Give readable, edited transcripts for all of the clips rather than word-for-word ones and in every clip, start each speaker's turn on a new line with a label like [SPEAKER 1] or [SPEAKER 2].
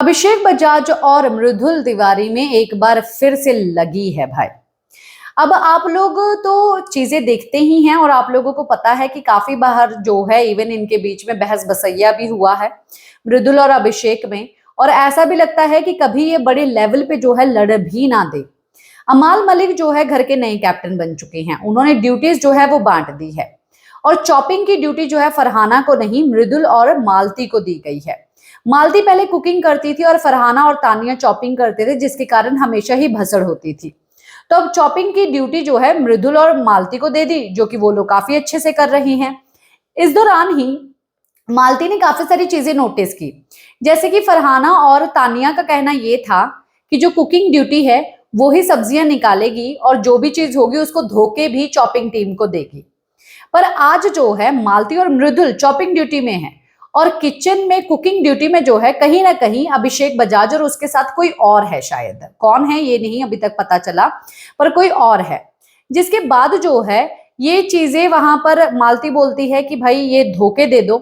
[SPEAKER 1] अभिषेक बजाज और मृदुल तिवारी में एक बार फिर से लगी है भाई। अब आप लोग तो चीजें देखते ही हैं और आप लोगों को पता है कि काफी बार जो है इवन इनके बीच में बहस बसैया भी हुआ है मृदुल और अभिषेक में। और ऐसा भी लगता है कि कभी ये बड़े लेवल पे जो है लड़ भी ना दे। अमाल मलिक जो है घर के नए कैप्टन बन चुके हैं। उन्होंने ड्यूटीज जो है वो बांट दी है और चॉपिंग की ड्यूटी जो है फरहाना को नहीं मृदुल और मालती को दी गई है। मालती पहले कुकिंग करती थी और फरहाना और तानिया चॉपिंग करते थे, जिसके कारण हमेशा ही भसड़ होती थी। तो अब चॉपिंग की ड्यूटी जो है मृदुल और मालती को दे दी, जो कि वो लोग काफी अच्छे से कर रही हैं। इस दौरान ही मालती ने काफी सारी चीजें नोटिस की, जैसे कि फरहाना और तानिया का कहना ये था कि जो कुकिंग ड्यूटी है वो ही सब्जियां निकालेगी और जो भी चीज होगी उसको धोके भी चॉपिंग टीम को देगी। पर आज जो है मालती और मृदुल चॉपिंग ड्यूटी में है और किचन में कुकिंग ड्यूटी में जो है कहीं ना कहीं अभिषेक बजाज और उसके साथ कोई और है। शायद कौन है ये नहीं अभी तक पता चला, पर कोई और है। जिसके बाद जो है ये चीजें वहां पर मालती बोलती है कि भाई ये धोके दे दो,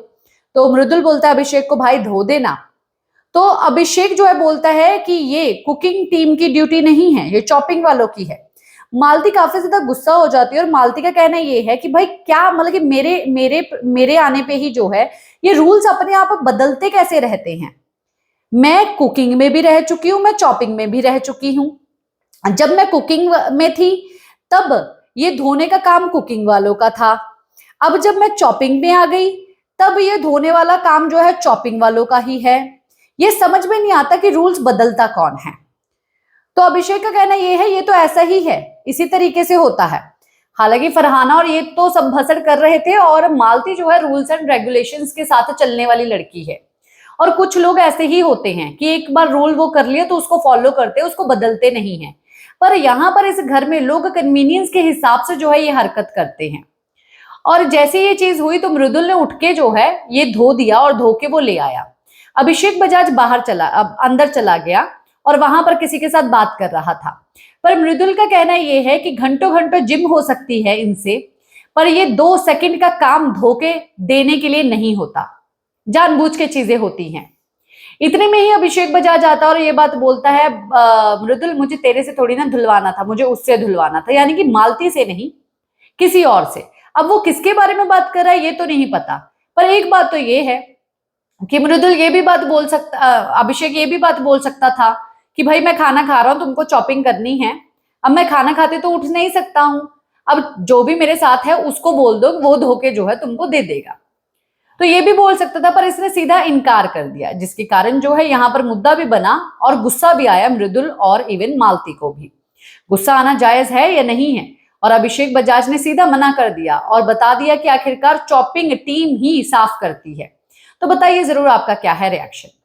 [SPEAKER 1] तो मृदुल बोलता है अभिषेक को भाई धो देना। तो अभिषेक जो है बोलता है कि ये कुकिंग टीम की ड्यूटी नहीं है, ये चॉपिंग वालों की है। मालती काफी ज्यादा गुस्सा हो जाती है और मालती का कहना ये है कि भाई क्या मतलब कि मेरे मेरे मेरे आने पे ही जो है ये रूल्स अपने आप बदलते कैसे रहते हैं। मैं कुकिंग में भी रह चुकी हूँ, मैं चॉपिंग में भी रह चुकी हूँ। जब मैं कुकिंग में थी तब ये धोने का काम कुकिंग वालों का था। अब जब मैं चॉपिंग में आ गई तब ये धोने वाला काम जो है चॉपिंग वालों का ही है। ये समझ में नहीं आता कि रूल्स बदलता कौन है। तो अभिषेक का कहना ये है ये तो ऐसा ही है, इसी तरीके से होता है। हालांकि फरहाना और ये तो सब भसड़ कर रहे थे और मालती जो है रूल्स एंड रेगुलेशंस के साथ चलने वाली लड़की है। और कुछ लोग ऐसे ही होते हैं कि एक बार रूल वो कर लिए तो उसको फॉलो करते हैं, उसको बदलते नहीं है। पर यहाँ पर इस घर में लोग कन्वीनियंस के हिसाब से जो है ये हरकत करते हैं। और जैसे ये चीज हुई तो मृदुल ने उठ के जो है ये धो दिया और धो के वो ले आया। अभिषेक बजाज बाहर चला, अब अंदर चला गया और वहां पर किसी के साथ बात कर रहा था। पर मृदुल का कहना यह है कि घंटों घंटों जिम हो सकती है इनसे, पर ये 2 सेकंड का काम धोके देने के लिए नहीं होता, जानबूझ के चीजें होती हैं। इतने में ही अभिषेक बजाज आता और ये बात बोलता है मृदुल मुझे तेरे से थोड़ी ना धुलवाना था, मुझे उससे धुलवाना था, यानी कि मालती से नहीं किसी और से। अब वो किसके बारे में बात कर रहा है ये तो नहीं पता, पर एक बात तो ये है कि मृदुल ये भी बात बोल सकता, अभिषेक ये भी बात बोल सकता था कि भाई मैं खाना खा रहा हूं, तुमको चॉपिंग करनी है। अब मैं खाना खाते तो उठ नहीं सकता हूं, अब जो भी मेरे साथ है उसको बोल दो, वो धोके जो है तुमको दे देगा। तो ये भी बोल सकता था, पर इसने सीधा इनकार कर दिया, जिसके कारण जो है यहाँ पर मुद्दा भी बना और गुस्सा भी आया मृदुल और इवन मालती को भी। गुस्सा आना जायज है या नहीं है, और अभिषेक बजाज ने सीधा मना कर दिया और बता दिया कि आखिरकार चॉपिंग टीम ही साफ करती है। तो बताइए जरूर आपका क्या है रिएक्शन।